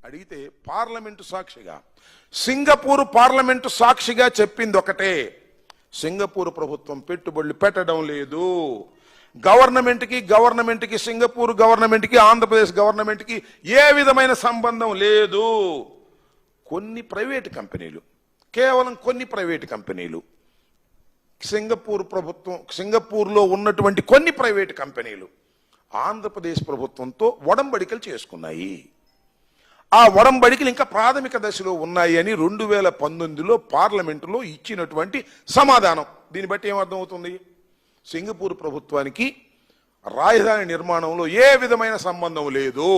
అడిగితే పార్లమెంటు సాక్షిగా Singapore parliament సాక్షిగా చెప్పింది ఒకటే, సింగపూర్ ప్రభుత్వం పెట్టుబడులు పెట్టడం లేదు. గవర్నమెంట్కి సింగపూర్ గవర్నమెంట్కి ఆంధ్రప్రదేశ్ గవర్నమెంట్కి ఏ విధమైన సంబంధం లేదు. కొన్ని ప్రైవేటు కంపెనీలు, కేవలం కొన్ని ప్రైవేటు కంపెనీలు, సింగపూర్లో ఉన్నటువంటి కొన్ని ప్రైవేటు కంపెనీలు ఆంధ్రప్రదేశ్ ప్రభుత్వంతో ఒడంబడికలు చేసుకున్నాయి. ఆ ఒడంబడికలు ఇంకా ప్రాథమిక దశలో ఉన్నాయి అని 2019లో పార్లమెంటులో ఇచ్చినటువంటి సమాధానం. దీన్ని బట్టి ఏమర్థమవుతుంది? సింగపూర్ ప్రభుత్వానికి రాజధాని నిర్మాణంలో ఏ విధమైన సంబంధం లేదు.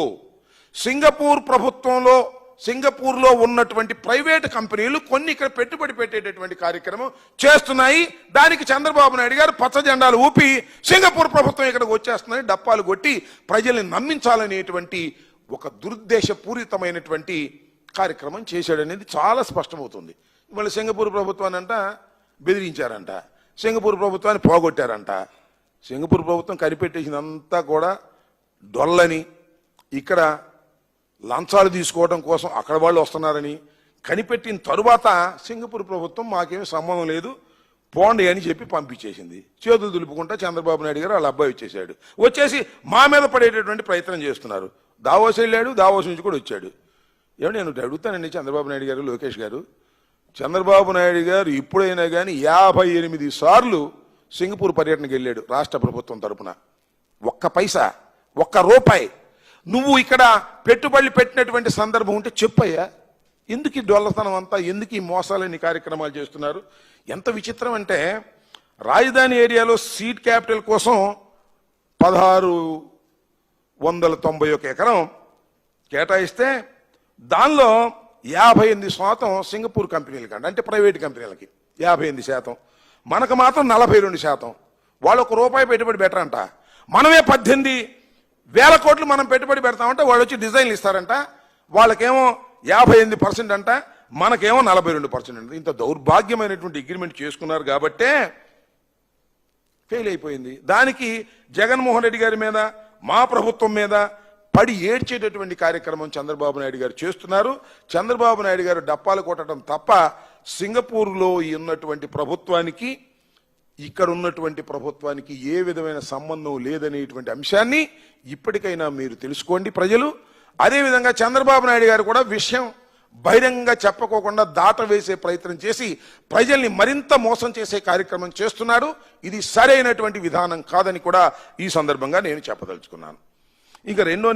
సింగపూర్లో ఉన్నటువంటి ప్రైవేటు కంపెనీలు కొన్ని ఇక్కడ పెట్టుబడి పెట్టేటటువంటి కార్యక్రమం చేస్తున్నాయి. దానికి చంద్రబాబు నాయుడు గారు పచ్చ జెండాలు ఊపి సింగపూర్ ప్రభుత్వం ఇక్కడికి వచ్చేస్తుందని డప్పాలు కొట్టి ప్రజల్ని నమ్మించాలనేటువంటి ఒక దురుద్దేశపూరితమైనటువంటి కార్యక్రమం చేశాడనేది చాలా స్పష్టమవుతుంది. మళ్ళీ సింగపూర్ ప్రభుత్వాన్ని అంట బెదిరించారంట, సింగపూర్ ప్రభుత్వాన్ని పోగొట్టారంట. సింగపూర్ ప్రభుత్వం కనిపెట్టేసినంతా కూడా డొల్లని, ఇక్కడ లంచాలు తీసుకోవడం కోసం అక్కడ వాళ్ళు వస్తున్నారని కనిపెట్టిన తరువాత సింగపూర్ ప్రభుత్వం మాకేమీ సంబంధం లేదు పోండి అని చెప్పి పంపించేసింది. చేతులు దులుపుకుంటా చంద్రబాబు నాయుడు గారు వాళ్ళ అబ్బాయి వచ్చేసి మా మీద పడేటటువంటి ప్రయత్నం చేస్తున్నారు. దావోస్ వెళ్ళాడు, దావోస్ నుంచి కూడా వచ్చాడు. ఏమంటే నేను అడుగుతానండి చంద్రబాబు నాయుడు గారు, లోకేష్ గారు, చంద్రబాబు నాయుడు గారు ఇప్పుడైనా కానీ 58 సార్లు సింగపూర్ పర్యటనకు వెళ్ళాడు రాష్ట్ర ప్రభుత్వం తరఫున. ఒక్క పైసా, ఒక్క రూపాయి నువ్వు ఇక్కడ పెట్టుబడులు పెట్టినటువంటి సందర్భం ఉంటే చెప్పయ్యా. ఎందుకు ఈ డొల్లతనం అంతా, ఎందుకు ఈ మోసాలని కార్యక్రమాలు చేస్తున్నారు? ఎంత విచిత్రం అంటే, రాజధాని ఏరియాలో సీడ్ క్యాపిటల్ కోసం 1691 ఎకరం కేటాయిస్తే దానిలో 58% సింగపూర్ కంపెనీలకి అంటే ప్రైవేట్ కంపెనీలకి 58%, మనకు మాత్రం 42%. వాళ్ళు ₹1 పెట్టుబడి పెట్టరంట. మనమే 18,000 కోట్లు మనం పెట్టుబడి పెడతామంటే వాళ్ళు వచ్చి డిజైన్లు ఇస్తారంట. వాళ్ళకేమో 58% అంట, మనకేమో 42% అంట. ఇంత దౌర్భాగ్యమైనటువంటి అగ్రిమెంట్ చేసుకున్నారు కాబట్టే ఫెయిల్ అయిపోయింది. దానికి జగన్మోహన్ రెడ్డి గారి మీద, మా ప్రభుత్వం మీద పడి ఏడ్చేటటువంటి కార్యక్రమం చంద్రబాబు నాయుడు గారు చేస్తున్నారు. చంద్రబాబు నాయుడు గారు డప్పాలు కొట్టడం తప్ప సింగపూర్లో ఉన్నటువంటి ప్రభుత్వానికి ఇక్కడ ఉన్నటువంటి ప్రభుత్వానికి ఏ విధమైన సంబంధం లేదనేటువంటి అంశాన్ని ఇప్పటికైనా మీరు తెలుసుకోండి ప్రజలు. అదేవిధంగా చంద్రబాబు నాయుడు గారు కూడా విషయం బహిరంగంగా చెప్పకోకుండా దాటవేసే ప్రయత్నం చేసి ప్రజల్ని మరింత మోసం చేసే కార్యక్రమం చేస్తున్నాడు. ఇది సరైనటువంటి విధానం కాదని కూడా ఈ సందర్భంగా నేను చెప్పదలుచుకున్నాను. ఇంకా రెండో